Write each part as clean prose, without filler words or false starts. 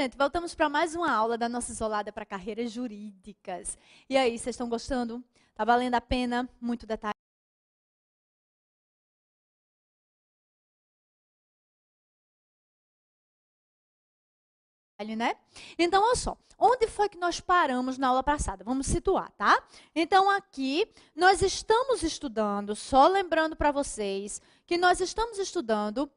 gente, voltamos para mais uma aula da nossa Isolada para Carreiras Jurídicas. E aí, vocês estão gostando? Tá valendo a pena? Muito detalhe, né? Então, olha só, onde foi que nós paramos na aula passada? Vamos situar, tá? Então, aqui, nós estamos estudando, só lembrando para vocês, que nós estamos estudando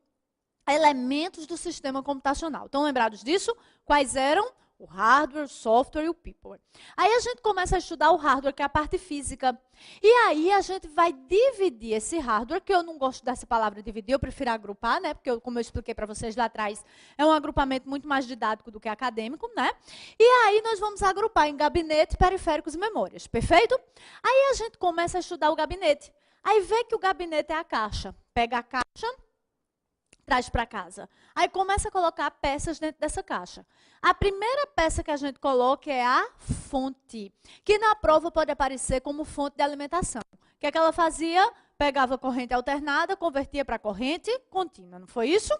elementos do sistema computacional. Estão lembrados disso? Quais eram? O hardware, o software e o people. Aí a gente começa a estudar o hardware, que é a parte física. E aí a gente vai dividir esse hardware, que eu não gosto dessa palavra dividir, eu prefiro agrupar, né? Porque, como eu expliquei para vocês lá atrás, é um agrupamento muito mais didático do que acadêmico, né? E aí nós vamos agrupar em gabinete, periféricos e memórias, perfeito? Aí a gente começa a estudar o gabinete. Aí vê que o gabinete é a caixa. Pega a caixa, traz para casa. Aí começa a colocar peças dentro dessa caixa. A primeira peça que a gente coloca é a fonte, que na prova pode aparecer como fonte de alimentação. O que é que ela fazia? Pegava corrente alternada, convertia para corrente contínua, não foi isso?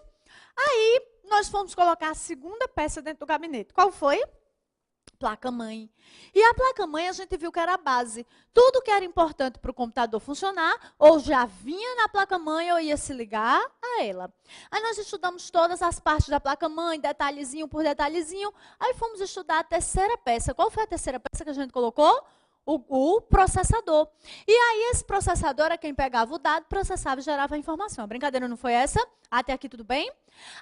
Aí nós fomos colocar a segunda peça dentro do gabinete. Qual foi? Placa-mãe. E a placa-mãe a gente viu que era a base. Tudo que era importante para o computador funcionar, ou já vinha na placa-mãe ou ia se ligar a ela. Aí nós estudamos todas as partes da placa-mãe, detalhezinho por detalhezinho. Aí fomos estudar a terceira peça. Qual foi a terceira peça que a gente colocou? O processador. E aí esse processador é quem pegava o dado, processava e gerava a informação. A brincadeira não foi essa? Até aqui tudo bem?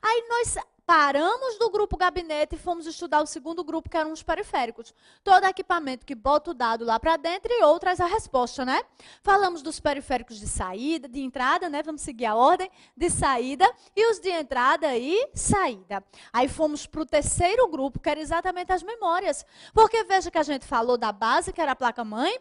Aí nós paramos do grupo gabinete e fomos estudar o segundo grupo, que eram os periféricos. Todo equipamento que bota o dado lá para dentro e ou traz a resposta, né? Falamos dos periféricos de saída, de entrada, né? Vamos seguir a ordem, de saída, e os de entrada e saída. Aí fomos para o terceiro grupo, que era exatamente as memórias. Porque veja que a gente falou da base, que era a placa-mãe,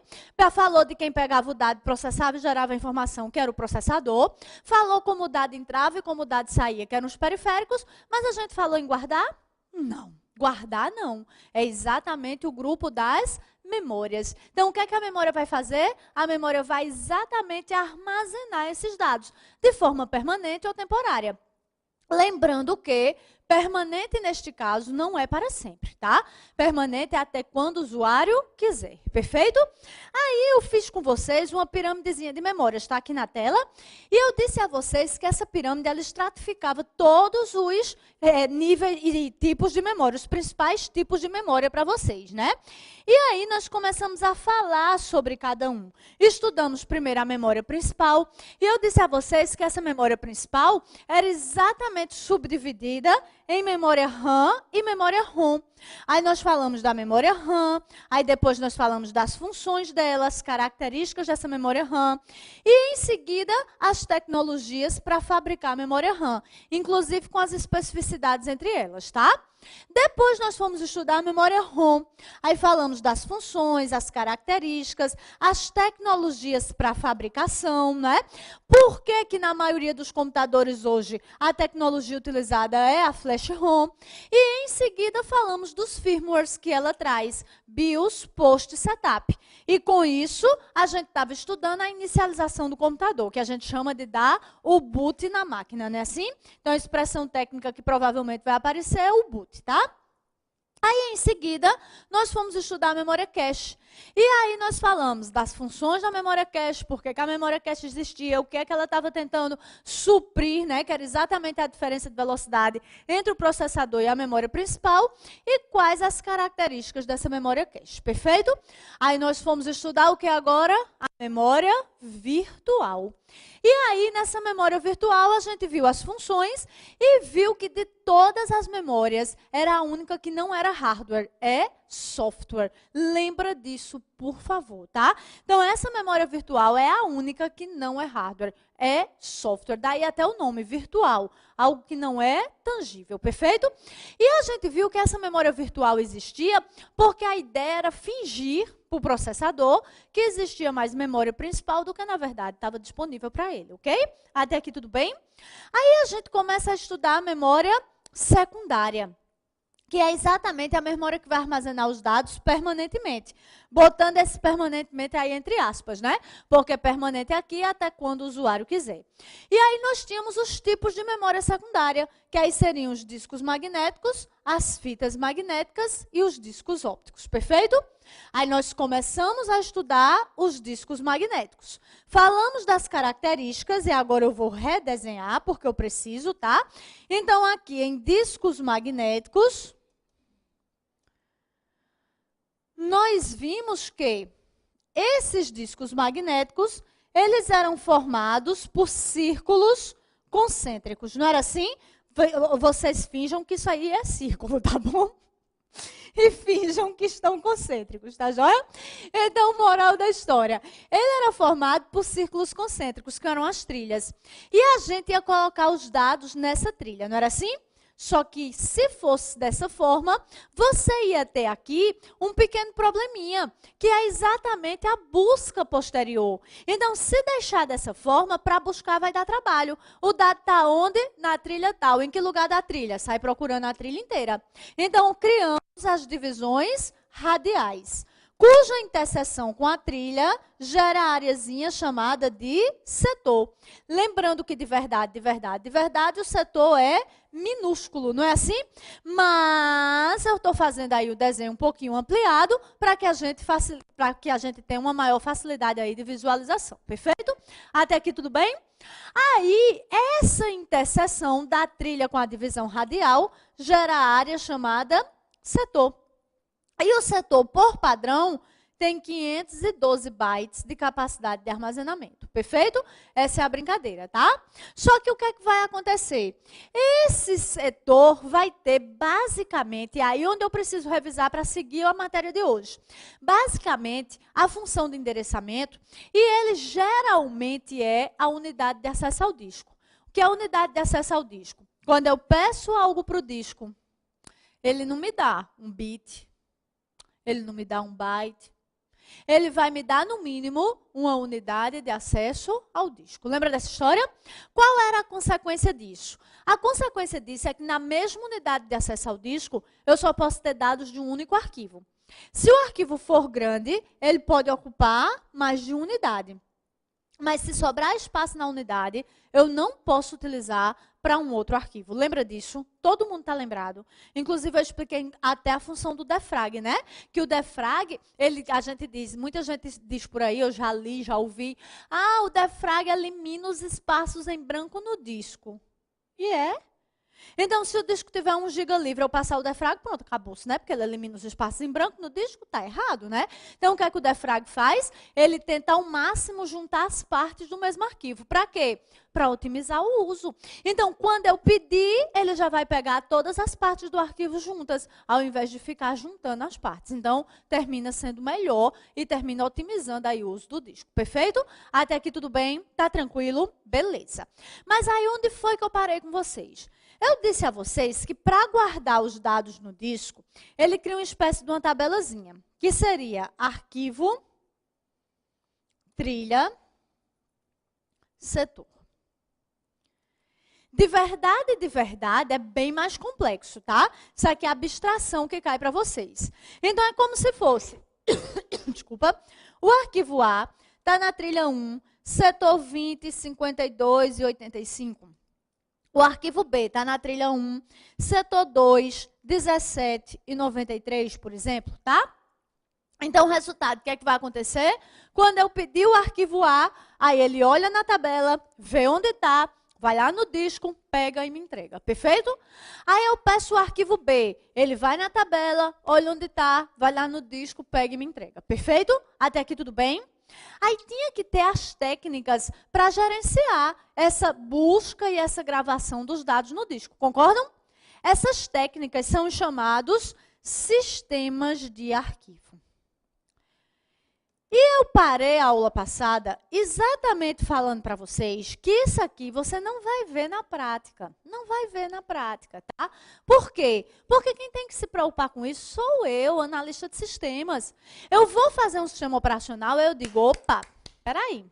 falou de quem pegava o dado, processava e gerava a informação, que era o processador, falou como o dado entrava e como o dado saía, que eram os periféricos, mas a gente falou em guardar? Não. Guardar, não. É exatamente o grupo das memórias. Então, o que é que a memória vai fazer? A memória vai exatamente armazenar esses dados, de forma permanente ou temporária. Lembrando que permanente, neste caso, não é para sempre, tá? Permanente é até quando o usuário quiser, perfeito? Aí eu fiz com vocês uma pirâmidezinha de memória, está aqui na tela. E eu disse a vocês que essa pirâmide, ela estratificava todos os níveis e tipos de memória, os principais tipos de memória para vocês, né? E aí nós começamos a falar sobre cada um. Estudamos primeiro a memória principal, e eu disse a vocês que essa memória principal era exatamente subdividida em memória RAM e memória ROM. Aí nós falamos da memória RAM, aí depois nós falamos das funções dela, as características dessa memória RAM, e em seguida as tecnologias para fabricar a memória RAM, inclusive com as especificidades entre elas, tá? Depois nós fomos estudar a memória ROM. Aí falamos das funções, as características, as tecnologias para fabricação, né? Por que que na maioria dos computadores hoje a tecnologia utilizada é a flash ROM? E em seguida falamos dos firmwares que ela traz, BIOS, POST e setup. E com isso a gente estava estudando a inicialização do computador, que a gente chama de dar o boot na máquina, não é assim? Então a expressão técnica que provavelmente vai aparecer é o boot, tá? Aí, em seguida, nós fomos estudar a memória cache. E aí nós falamos das funções da memória cache, por que a memória cache existia, o que é que ela estava tentando suprir, né, que era exatamente a diferença de velocidade entre o processador e a memória principal, e quais as características dessa memória cache, perfeito? Aí nós fomos estudar o que agora? A memória virtual. E aí, nessa memória virtual, a gente viu as funções e viu que de todas as memórias, era a única que não era hardware, é software. Lembra disso, por favor, tá? Então, essa memória virtual é a única que não é hardware, é software. Daí até o nome, virtual, algo que não é tangível, perfeito? E a gente viu que essa memória virtual existia porque a ideia era fingir para o processador que existia mais memória principal do que, na verdade, estava disponível para ele, ok? Até aqui tudo bem? Aí a gente começa a estudar a memória secundária, que é exatamente a memória que vai armazenar os dados permanentemente. Botando esse permanentemente aí entre aspas, né? Porque permanente aqui até quando o usuário quiser. E aí nós tínhamos os tipos de memória secundária, que aí seriam os discos magnéticos, as fitas magnéticas e os discos ópticos, perfeito? Aí nós começamos a estudar os discos magnéticos. Falamos das características e agora eu vou redesenhar porque eu preciso, tá? Então aqui em discos magnéticos, nós vimos que esses discos magnéticos, eles eram formados por círculos concêntricos, não era assim? Vocês finjam que isso aí é círculo, tá bom? E finjam que estão concêntricos, tá joia? Então, moral da história. Ele era formado por círculos concêntricos, que eram as trilhas. E a gente ia colocar os dados nessa trilha, não era assim? Só que, se fosse dessa forma, você ia ter aqui um pequeno probleminha, que é exatamente a busca posterior. Então, se deixar dessa forma, para buscar vai dar trabalho. O dado está onde? Na trilha tal. Em que lugar da trilha? Sai procurando a trilha inteira. Então, criamos as divisões radiais, cuja interseção com a trilha gera a areazinha chamada de setor. Lembrando que de verdade, o setor é minúsculo, não é assim? Mas eu estou fazendo aí o desenho um pouquinho ampliado para que a gente tenha uma maior facilidade aí de visualização, perfeito? Até aqui tudo bem? Aí, essa interseção da trilha com a divisão radial gera a área chamada setor. E o setor, por padrão, tem 512 bytes de capacidade de armazenamento. Perfeito? Essa é a brincadeira, tá? Só que o que é que vai acontecer? Esse setor vai ter basicamente, aí onde eu preciso revisar para seguir a matéria de hoje. Basicamente, a função de endereçamento, e ele geralmente é a unidade de acesso ao disco. O que é a unidade de acesso ao disco? Quando eu peço algo para o disco, ele não me dá um bit, ele não me dá um byte. Ele vai me dar, no mínimo, uma unidade de acesso ao disco. Lembra dessa história? Qual era a consequência disso? A consequência disso é que, na mesma unidade de acesso ao disco, eu só posso ter dados de um único arquivo. Se o arquivo for grande, ele pode ocupar mais de uma unidade. Mas se sobrar espaço na unidade, eu não posso utilizar para um outro arquivo. Lembra disso? Todo mundo está lembrado. Inclusive, eu expliquei até a função do defrag, né? Que o defrag, a gente diz, muita gente diz por aí, eu já li, já ouvi, o defrag elimina os espaços em branco no disco. E é? Então, se o disco tiver 1 GB livre, eu passar o defrag, pronto, acabou-se, né? Porque ele elimina os espaços em branco no disco, está errado, né? Então, o que é que o defrag faz? Ele tenta ao máximo juntar as partes do mesmo arquivo. Para quê? Para otimizar o uso. Então, quando eu pedir, ele já vai pegar todas as partes do arquivo juntas, ao invés de ficar juntando as partes. Então, termina sendo melhor e termina otimizando aí o uso do disco. Perfeito? Até aqui tudo bem? Tá tranquilo? Beleza. Mas aí, onde foi que eu parei com vocês? Eu disse a vocês que para guardar os dados no disco, ele cria uma espécie de uma tabelazinha, que seria arquivo, trilha, setor. De verdade, é bem mais complexo, tá? Isso aqui é a abstração que cai para vocês. Então, é como se fosse, desculpa, o arquivo A está na trilha 1, setor 20, 52 e 85. O arquivo B está na trilha 1, setor 2, 17 e 93, por exemplo, tá? Então, o resultado, o que é que vai acontecer? Quando eu pedir o arquivo A, aí ele olha na tabela, vê onde está, vai lá no disco, pega e me entrega, perfeito? Aí eu peço o arquivo B, ele vai na tabela, olha onde está, vai lá no disco, pega e me entrega, perfeito? Até aqui tudo bem? Aí tinha que ter as técnicas para gerenciar essa busca e essa gravação dos dados no disco, concordam? Essas técnicas são chamados sistemas de arquivo. E eu parei a aula passada exatamente falando para vocês que isso aqui você não vai ver na prática. Não vai ver na prática, tá? Por quê? Porque quem tem que se preocupar com isso sou eu, analista de sistemas. Eu vou fazer um sistema operacional, eu digo, opa, peraí,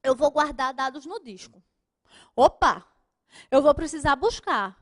eu vou guardar dados no disco. Opa, eu vou precisar buscar.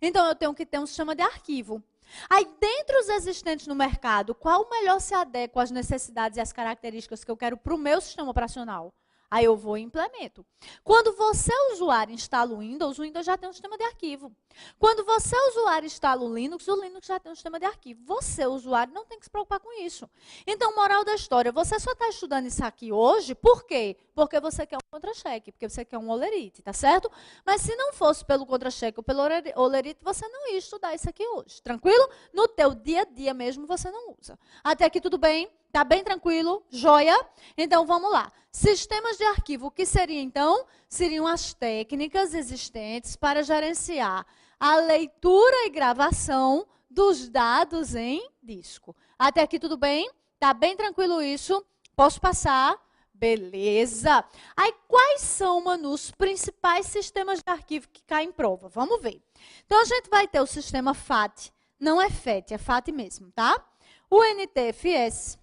Então, eu tenho que ter um sistema de arquivo. Aí, dentre os existentes no mercado, qual o melhor se adequa às necessidades e às características que eu quero para o meu sistema operacional? Aí eu vou e implemento. Quando você, usuário, instala o Windows já tem um sistema de arquivo. Quando você, usuário, instala o Linux já tem um sistema de arquivo. Você, usuário, não tem que se preocupar com isso. Então, moral da história, você só está estudando isso aqui hoje, por quê? Porque você quer um contra-cheque, porque você quer um Olerite, tá certo? Mas se não fosse pelo contra-cheque ou pelo Olerite, você não ia estudar isso aqui hoje, tranquilo? No teu dia a dia mesmo, você não usa. Até aqui tudo bem? Tá bem tranquilo? Joia? Então, vamos lá. Sistemas de arquivo, o que seria, então? Seriam as técnicas existentes para gerenciar a leitura e gravação dos dados em disco. Até aqui tudo bem? Tá bem tranquilo isso? Posso passar? Beleza. Aí, quais são, Manu, os principais sistemas de arquivo que caem em prova? Vamos ver. Então, a gente vai ter o sistema FAT. Não é FET, é FAT mesmo, tá? O NTFS,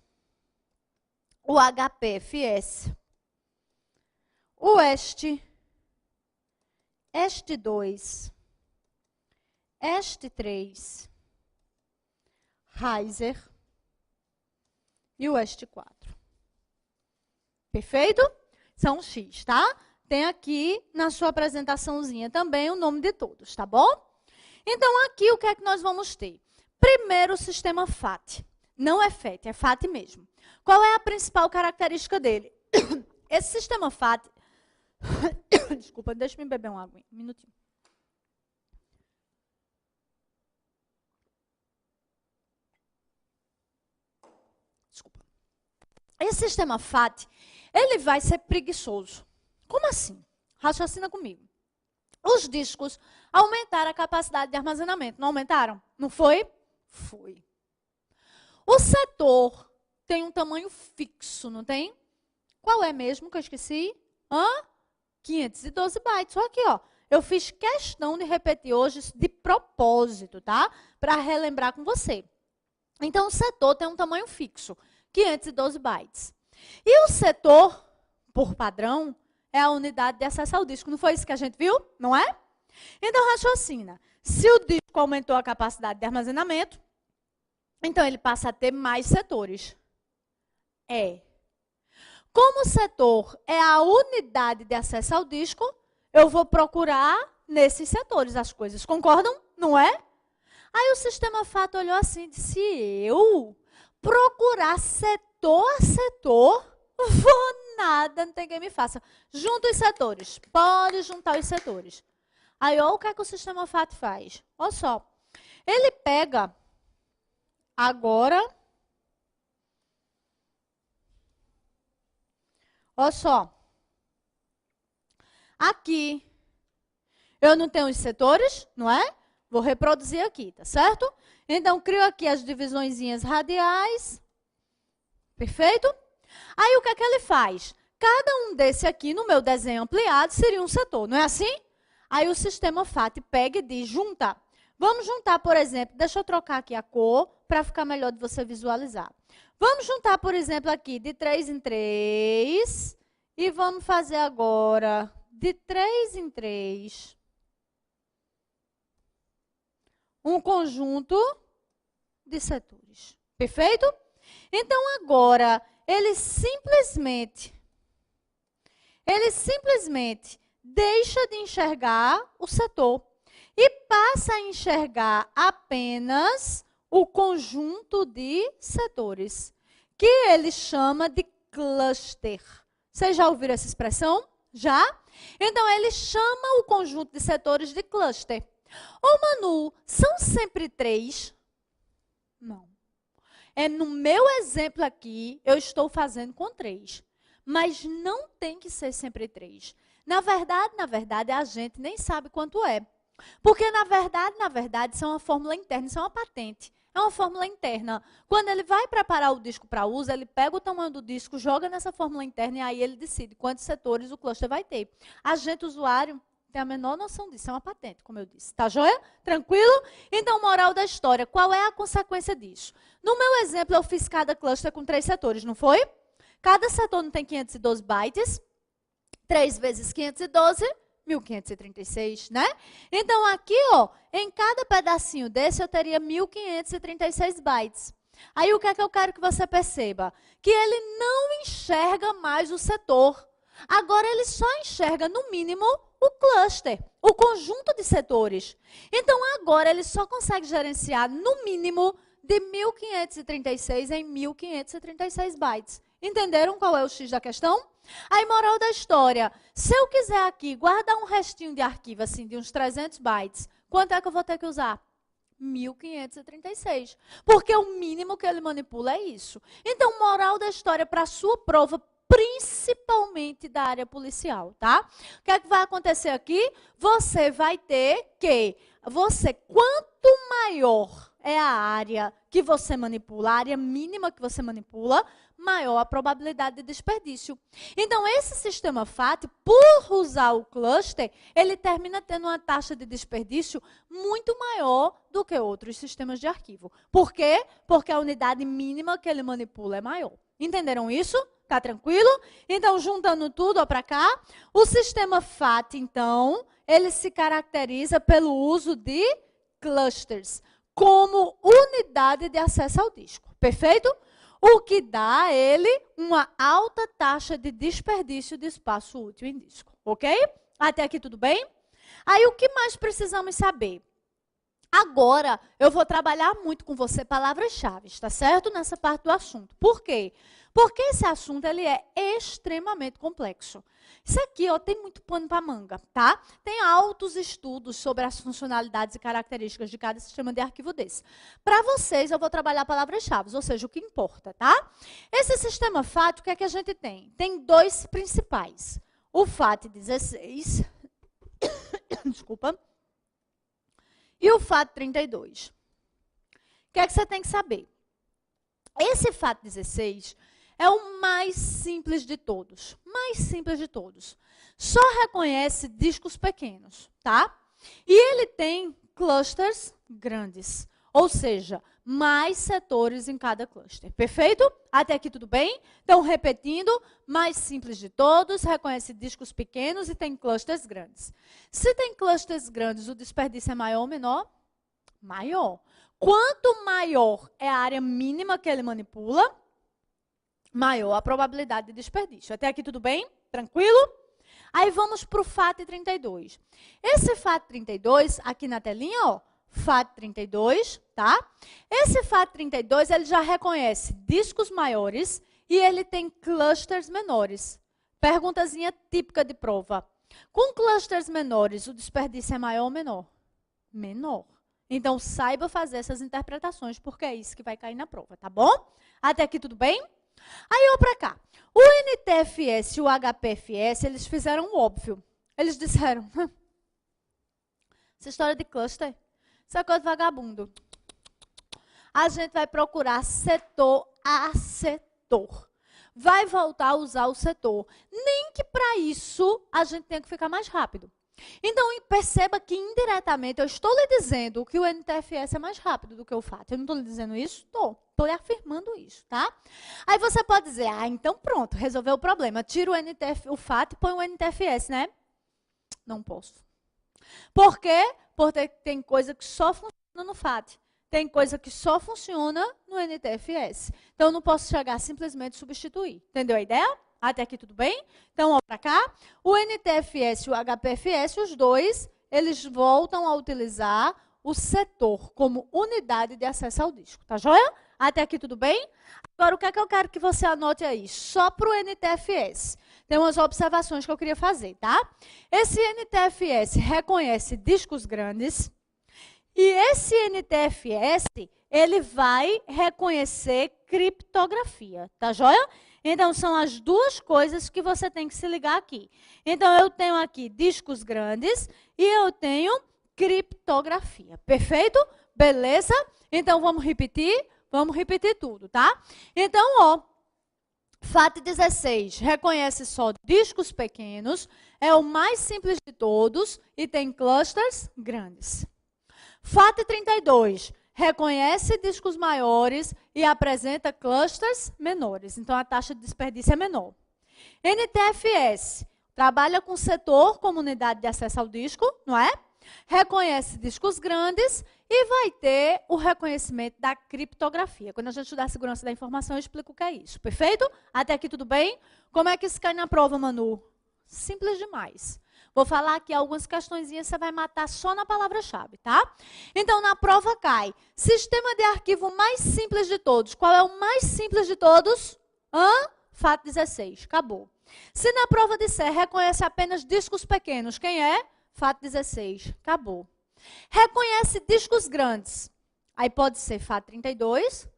o HPFS, o EST2, EST3, Riser e o EST4. Perfeito? São X, tá? Tem aqui na sua apresentaçãozinha também o nome de todos, tá bom? Então, aqui o que é que nós vamos ter? Primeiro, o sistema FAT. Não é FET, é FAT mesmo. Qual é a principal característica dele? Esse sistema FAT... Desculpa, deixa eu beber uma água. Um minutinho. Desculpa. Esse sistema FAT, ele vai ser preguiçoso. Como assim? Raciocina comigo. Os discos aumentaram a capacidade de armazenamento. Não aumentaram? Não foi? Foi. O setor tem um tamanho fixo, não tem? Qual é mesmo que eu esqueci? 512 bytes. Olha aqui, ó. Eu fiz questão de repetir hoje de propósito, tá? Para relembrar com você. Então, o setor tem um tamanho fixo, 512 bytes. E o setor, por padrão, é a unidade de acesso ao disco. Não foi isso que a gente viu? Não é? Então, raciocina. Se o disco aumentou a capacidade de armazenamento, então ele passa a ter mais setores. Como o setor é a unidade de acesso ao disco, eu vou procurar nesses setores as coisas. Concordam? Não é? Aí o sistema FAT olhou assim e disse, eu procurar setor a setor, vou nada, não tem quem me faça. Junta os setores. Pode juntar os setores. Aí, olha o que é que o sistema FAT faz. Olha só. Ele pega agora... Olha só. Aqui, eu não tenho os setores, não é? Vou reproduzir aqui, tá certo? Então, crio aqui as divisõezinhas radiais. Perfeito? Aí, o que é que ele faz? Cada um desse aqui, no meu desenho ampliado, seria um setor, não é assim? Aí, o sistema FAT pega e diz, junta. Vamos juntar, por exemplo, deixa eu trocar aqui a cor, para ficar melhor de você visualizar. Vamos juntar, por exemplo, aqui de 3 em 3. E vamos fazer agora de 3 em 3. Um conjunto de setores. Perfeito? Então, agora, ele simplesmente deixa de enxergar o setor e passa a enxergar apenas o conjunto de setores, que ele chama de cluster. Vocês já ouviram essa expressão? Já? Então, ele chama o conjunto de setores de cluster. Ô, Manu, são sempre 3? Não. No meu exemplo aqui, eu estou fazendo com 3. Mas não tem que ser sempre 3. Na verdade, a gente nem sabe quanto é. Porque, na verdade, isso é uma fórmula interna, isso é uma patente. É uma fórmula interna. Quando ele vai preparar o disco para uso, ele pega o tamanho do disco, joga nessa fórmula interna e aí ele decide quantos setores o cluster vai ter. A gente, usuário, tem a menor noção disso. É uma patente, como eu disse. Tá joia? Tranquilo? Então, moral da história. Qual é a consequência disso? No meu exemplo, eu fiz cada cluster com 3 setores, não foi? Cada setor não tem 512 bytes. 3 vezes 512... 1536, né? Então, aqui, ó, em cada pedacinho desse, eu teria 1536 bytes. Aí, o que é que eu quero que você perceba? Que ele não enxerga mais o setor. Agora ele só enxerga, no mínimo, o cluster, o conjunto de setores. Então, agora ele só consegue gerenciar, no mínimo, de 1536 em 1536 bytes. Entenderam qual é o X da questão? Aí, moral da história, se eu quiser aqui guardar um restinho de arquivo, assim, de uns 300 bytes, quanto é que eu vou ter que usar? 1536. Porque o mínimo que ele manipula é isso. Então, moral da história para a sua prova, principalmente da área policial, tá? O que é que vai acontecer aqui? Você vai ter que, quanto maior é a área que você manipula, a área mínima que você manipula, maior a probabilidade de desperdício. Então, esse sistema FAT, por usar o cluster, ele termina tendo uma taxa de desperdício muito maior do que outros sistemas de arquivo. Por quê? Porque a unidade mínima que ele manipula é maior. Entenderam isso? Tá tranquilo? Então, juntando tudo para cá, o sistema FAT, então, ele se caracteriza pelo uso de clusters como unidade de acesso ao disco. Perfeito? O que dá a ele uma alta taxa de desperdício de espaço útil em disco. Ok? Até aqui tudo bem? Aí, o que mais precisamos saber? Agora, eu vou trabalhar muito com você palavras-chave, tá certo? Nessa parte do assunto. Por quê? Porque esse assunto ele é extremamente complexo. Isso aqui ó, tem muito pano para manga, tá? Tem altos estudos sobre as funcionalidades e características de cada sistema de arquivo desse. Para vocês, eu vou trabalhar palavras-chave, ou seja, o que importa, tá? Esse sistema FAT, o que é que a gente tem? Tem dois principais. O FAT16, desculpa, e o FAT32. O que é que você tem que saber? Esse FAT16 é o mais simples de todos. Mais simples de todos. Só reconhece discos pequenos, tá? E ele tem clusters grandes. Ou seja, mais setores em cada cluster. Perfeito? Até aqui tudo bem? Então, repetindo, mais simples de todos, reconhece discos pequenos e tem clusters grandes. Se tem clusters grandes, o desperdício é maior ou menor? Maior. Quanto maior é a área mínima que ele manipula, maior a probabilidade de desperdício. Até aqui tudo bem? Tranquilo? Aí vamos para o FAT32. Esse FAT32, aqui na telinha, ó, FAT32, tá? Esse FAT32, ele já reconhece discos maiores e ele tem clusters menores. Perguntazinha típica de prova. Com clusters menores, o desperdício é maior ou menor? Menor. Então, saiba fazer essas interpretações, porque é isso que vai cair na prova, tá bom? Até aqui tudo bem? Aí, ó, para cá. O NTFS e o HPFS, eles fizeram o óbvio. Eles disseram, essa história de cluster, isso é coisa de vagabundo. A gente vai procurar setor a setor. Vai voltar a usar o setor. Nem que para isso a gente tenha que ficar mais rápido. Então, perceba que indiretamente eu estou lhe dizendo que o NTFS é mais rápido do que o FAT. Eu não estou lhe dizendo isso? Estou lhe afirmando isso, tá? Aí você pode dizer, então pronto, resolveu o problema. Tira o FAT e põe o NTFS, né? Não posso. Por quê? Porque tem coisa que só funciona no FAT. Tem coisa que só funciona no NTFS. Então, eu não posso chegar simplesmente substituir. Entendeu a ideia? Até aqui tudo bem? Então, olha para cá. O NTFS e o HPFS, os dois, eles voltam a utilizar o setor como unidade de acesso ao disco. Tá joia? Até aqui tudo bem? Agora, o que é que eu quero que você anote aí? Só para o NTFS. Tem umas observações que eu queria fazer, tá? Esse NTFS reconhece discos grandes e esse NTFS, ele vai reconhecer criptografia. Tá joia? Então, são as duas coisas que você tem que se ligar aqui. Então, eu tenho aqui discos grandes e eu tenho criptografia. Perfeito? Beleza? Então, vamos repetir? Vamos repetir tudo, tá? Então, ó, FAT16 reconhece só discos pequenos, é o mais simples de todos e tem clusters grandes. FAT32 reconhece discos maiores e apresenta clusters menores. Então, a taxa de desperdício é menor. NTFS trabalha com setor como unidade de acesso ao disco, não é? Reconhece discos grandes e vai ter o reconhecimento da criptografia. Quando a gente estudar a segurança da informação, eu explico o que é isso. Perfeito? Até aqui tudo bem? Como é que isso cai na prova, Manu? Simples demais. Vou falar aqui algumas questõezinhas, você vai matar só na palavra-chave, tá? Então, na prova cai. Sistema de arquivo mais simples de todos. Qual é o mais simples de todos? FAT16. Acabou. Se na prova disser reconhece apenas discos pequenos, quem é? FAT16. Acabou. Reconhece discos grandes. Aí pode ser FAT32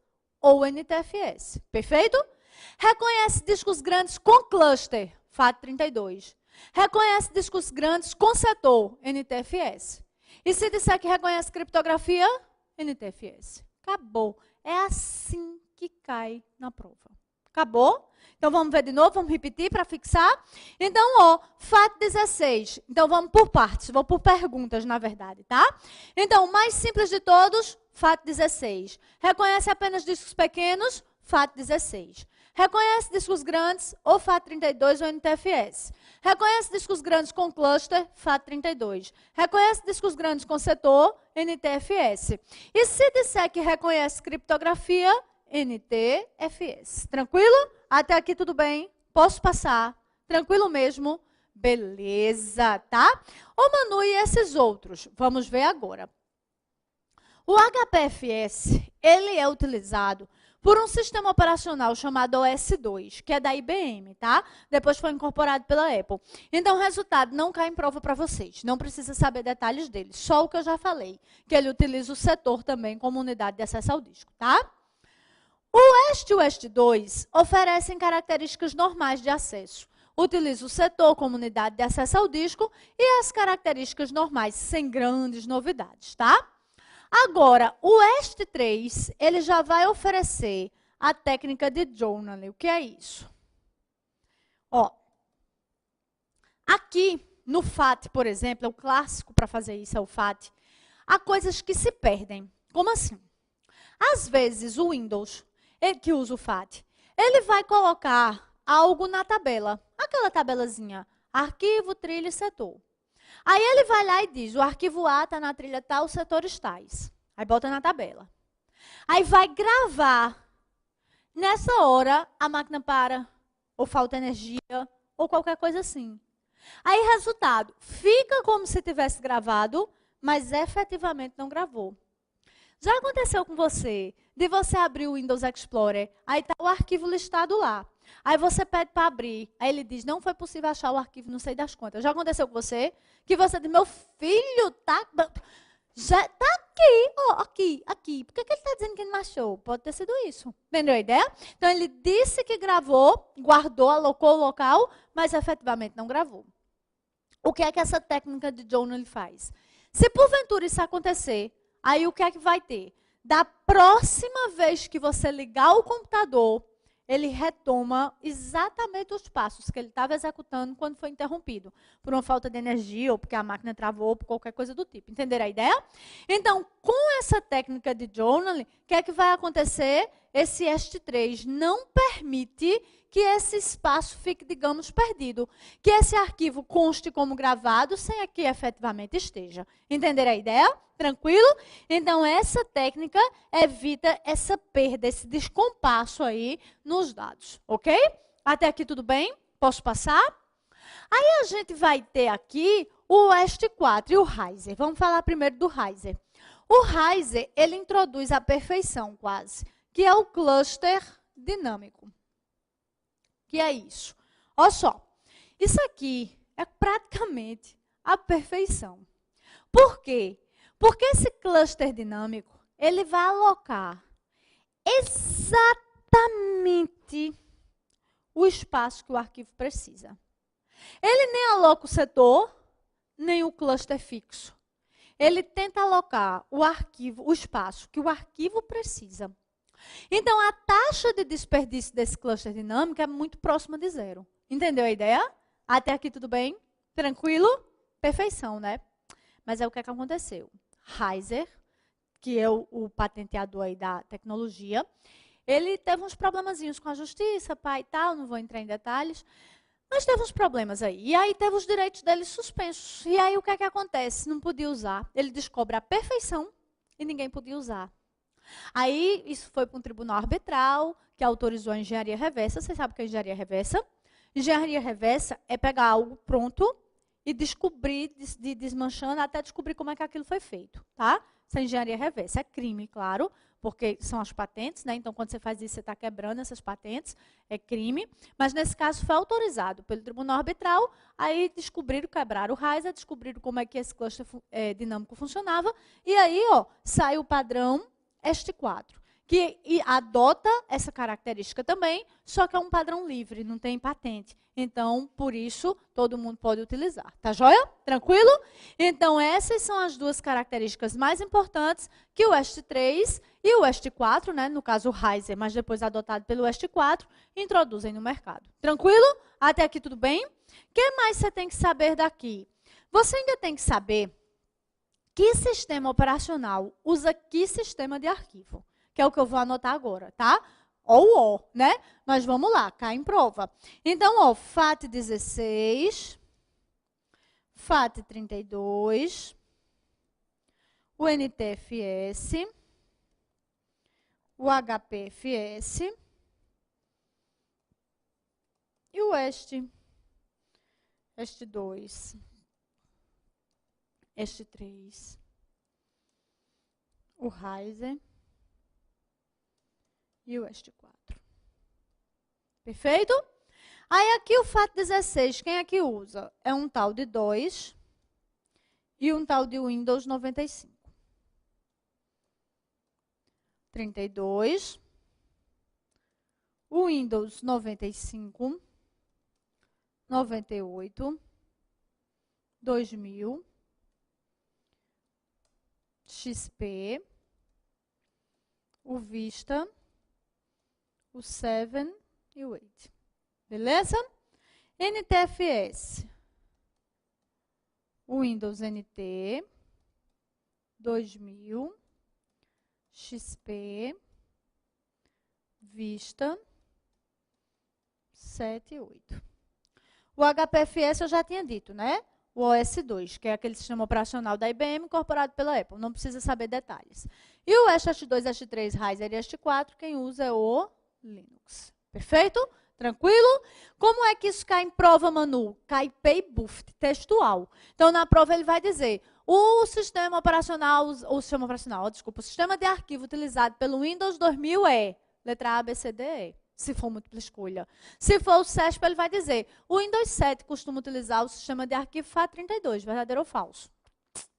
ou NTFS. Perfeito? Reconhece discos grandes com cluster. FAT32. Reconhece discos grandes com setor. NTFS. E se disser que reconhece criptografia? NTFS. Acabou. É assim que cai na prova. Acabou? Então, vamos ver de novo, vamos repetir para fixar. Então, FAT16. Então, vamos por partes, vou por perguntas, na verdade, tá? Então, o mais simples de todos, FAT16. Reconhece apenas discos pequenos? FAT16. Reconhece discos grandes, ou FAT32 ou NTFS. Reconhece discos grandes com cluster, FAT32. Reconhece discos grandes com setor, NTFS. E se disser que reconhece criptografia, NTFS. Tranquilo? Até aqui tudo bem? Posso passar? Tranquilo mesmo? Beleza, tá? Ô Manu, e esses outros? Vamos ver agora. O HPFS, ele é utilizado por um sistema operacional chamado OS2, que é da IBM, tá? Depois foi incorporado pela Apple. Então, o resultado não cai em prova para vocês. Não precisa saber detalhes dele. Só o que eu já falei, que ele utiliza o setor também como unidade de acesso ao disco, tá? O WEST e o WEST2 oferecem características normais de acesso. Utiliza o setor como unidade de acesso ao disco e as características normais, sem grandes novidades, tá? Agora, o WEST3, ele já vai oferecer a técnica de journaling. O que é isso? Ó, aqui no FAT, por exemplo, é o clássico para fazer isso, é o FAT. Há coisas que se perdem. Como assim? Às vezes, o Windows, que usa o FAT, ele vai colocar algo na tabela. Aquela tabelazinha, arquivo, trilha e setor. Aí ele vai lá e diz, o arquivo A está na trilha tal, setores tais. Aí bota na tabela. Aí vai gravar. Nessa hora, a máquina para, ou falta energia, ou qualquer coisa assim. Aí, resultado, fica como se tivesse gravado, mas efetivamente não gravou. Já aconteceu com você, de você abrir o Windows Explorer, aí está o arquivo listado lá. Aí você pede para abrir, aí ele diz, não foi possível achar o arquivo, não sei das contas. Já aconteceu com você? Que você diz, meu filho, já tá aqui, ó, aqui. Por que ele está dizendo que não achou? Pode ter sido isso. Entendeu a ideia? Então, ele disse que gravou, guardou, alocou o local, mas efetivamente não gravou. O que é que essa técnica de journaling faz? Se porventura isso acontecer, aí o que é que vai ter? Da próxima vez que você ligar o computador, ele retoma exatamente os passos que ele estava executando quando foi interrompido. Por uma falta de energia, ou porque a máquina travou, ou por qualquer coisa do tipo. Entenderam a ideia? Então, com essa técnica de journaling, o que é que vai acontecer? Esse EST3 não permite que esse espaço fique, digamos, perdido. Que esse arquivo conste como gravado, sem que efetivamente esteja. Entenderam a ideia? Tranquilo? Então, essa técnica evita essa perda, esse descompasso aí nos dados, ok? Até aqui tudo bem? Posso passar? Aí a gente vai ter aqui o WEST4 e o Riser. Vamos falar primeiro do Riser. O Riser, ele introduz a perfeição quase, que é o cluster dinâmico. Que é isso? Olha só, isso aqui é praticamente a perfeição. Por quê? Porque esse cluster dinâmico, ele vai alocar exatamente o espaço que o arquivo precisa. Ele nem aloca o setor, nem o cluster fixo. Ele tenta alocar o arquivo, o espaço que o arquivo precisa. Então, a taxa de desperdício desse cluster dinâmico é muito próxima de zero. Entendeu a ideia? Até aqui tudo bem? Tranquilo? Perfeição, né? Mas é o que é que aconteceu. Riser, que é o patenteador aí da tecnologia, ele teve uns problemazinhos com a justiça, pai e tal, não vou entrar em detalhes, mas teve uns problemas aí. E aí teve os direitos dele suspensos. E aí o que é que acontece? Não podia usar. Ele descobre a perfeição e ninguém podia usar. Aí isso foi para um tribunal arbitral, que autorizou a engenharia reversa. Vocês sabem o que é engenharia reversa? Engenharia reversa é pegar algo pronto e descobrir, desmanchando, até descobrir como é que aquilo foi feito, tá? Isso é engenharia reversa. É crime, claro, porque são as patentes, né? Então, quando você faz isso, você está quebrando essas patentes, é crime. Mas, nesse caso, foi autorizado pelo Tribunal Arbitral, aí descobriram, quebraram o Reiser, descobriram como é que esse cluster dinâmico funcionava, e aí, ó, sai o padrão ST4, que adota essa característica também, só que é um padrão livre, não tem patente. Então, por isso, todo mundo pode utilizar. Tá joia? Tranquilo? Então, essas são as duas características mais importantes que o ST3 e o ST4, né, no caso o Reiser, mas depois adotado pelo ST4, introduzem no mercado. Tranquilo? Até aqui tudo bem? O que mais você tem que saber daqui? Você ainda tem que saber que sistema operacional usa que sistema de arquivo, que é o que eu vou anotar agora, tá? Ou, né? Mas vamos lá, cai em prova. Então, ó, FAT16, FAT32, o NTFS, o HPFS e o EST2, EST3, o Reiser e o ST4. Perfeito? Aí aqui o FAT16, quem é que usa? É um tal de DOS e um tal de Windows 95. 32, o Windows 95, 98, 2000, XP, o Vista, o 7 e o 8. Beleza? NTFS. O Windows NT, 2000, XP, Vista, 7 e 8. O HPFS eu já tinha dito, né? O OS2, que é aquele sistema operacional da IBM incorporado pela Apple. Não precisa saber detalhes. E o EST2, EST3, Reiser e EST4, quem usa é o Linux. Perfeito? Tranquilo? Como é que isso cai em prova, Manu? Cai paybuff, textual. Então, na prova ele vai dizer, o sistema operacional, o sistema de arquivo utilizado pelo Windows 2000 é, letra A, B, C, D, E. Se for múltipla escolha. Se for o CESP, ele vai dizer, o Windows 7 costuma utilizar o sistema de arquivo FAT32, verdadeiro ou falso?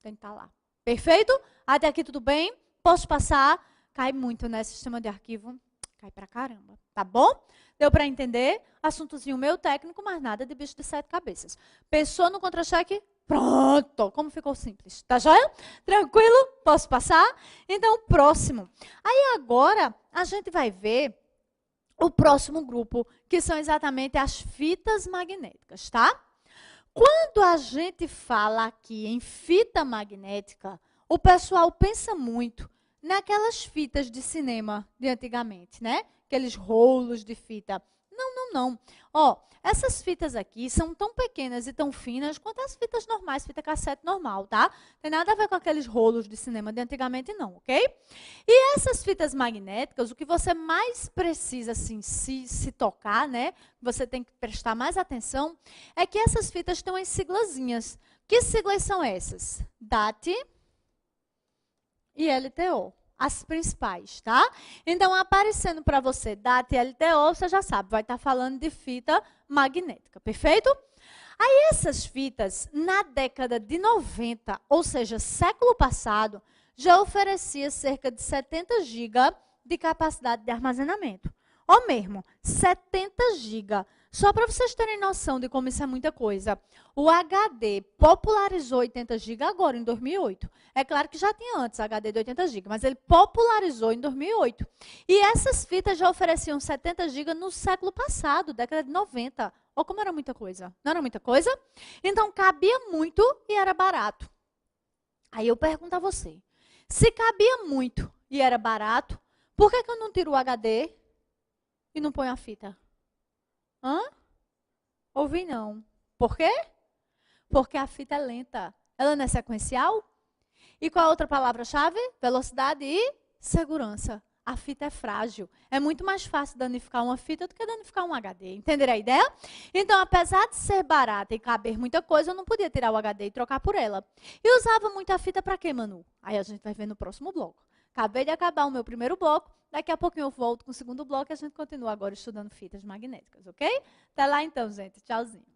Tem que estar lá. Perfeito? Até aqui tudo bem? Posso passar? Cai muito, né? Sistema de arquivo cai pra caramba. Tá bom? Deu para entender? Assuntozinho meio técnico, mas nada de bicho de 7 cabeças. Pensou no contra-cheque? Pronto! Como ficou simples. Tá joia? Tranquilo? Posso passar? Então, próximo. Aí agora, a gente vai ver o próximo grupo, que são exatamente as fitas magnéticas, tá? Quando a gente fala aqui em fita magnética, o pessoal pensa muito naquelas fitas de cinema de antigamente, né? Aqueles rolos de fita. Não, não, não. Ó, essas fitas aqui são tão pequenas e tão finas quanto as fitas normais, fita cassete normal, tá? Tem nada a ver com aqueles rolos de cinema de antigamente, não, ok? E essas fitas magnéticas, o que você mais precisa, assim, se tocar, né? Você tem que prestar mais atenção, é que essas fitas têm umas siglazinhas. Que siglas são essas? DAT e LTO. As principais, tá? Então, aparecendo para você DAT e LTO, você já sabe, vai estar falando de fita magnética, perfeito? Aí, essas fitas, na década de 90, ou seja, século passado, já oferecia cerca de 70 GB de capacidade de armazenamento. Ou mesmo, 70 GB. Só para vocês terem noção de como isso é muita coisa. O HD popularizou 80 GB agora, em 2008. É claro que já tinha antes HD de 80 GB, mas ele popularizou em 2008. E essas fitas já ofereciam 70 GB no século passado, década de 90. Olha como era muita coisa. Não era muita coisa? Então, cabia muito e era barato. Aí eu pergunto a você, se cabia muito e era barato, por que eu não tiro o HD e não ponho a fita? Hã? Ouvi não. Por quê? Porque a fita é lenta. Ela não é sequencial? E qual a outra palavra-chave? Velocidade e segurança. A fita é frágil. É muito mais fácil danificar uma fita do que danificar um HD. Entenderam a ideia? Então, apesar de ser barata e caber muita coisa, eu não podia tirar o HD e trocar por ela. E usava muita fita para quê, Manu? Aí a gente vai ver no próximo bloco. Acabei de acabar o meu primeiro bloco. Daqui a pouquinho eu volto com o segundo bloco e a gente continua agora estudando fitas magnéticas, ok? Até lá então, gente. Tchauzinho.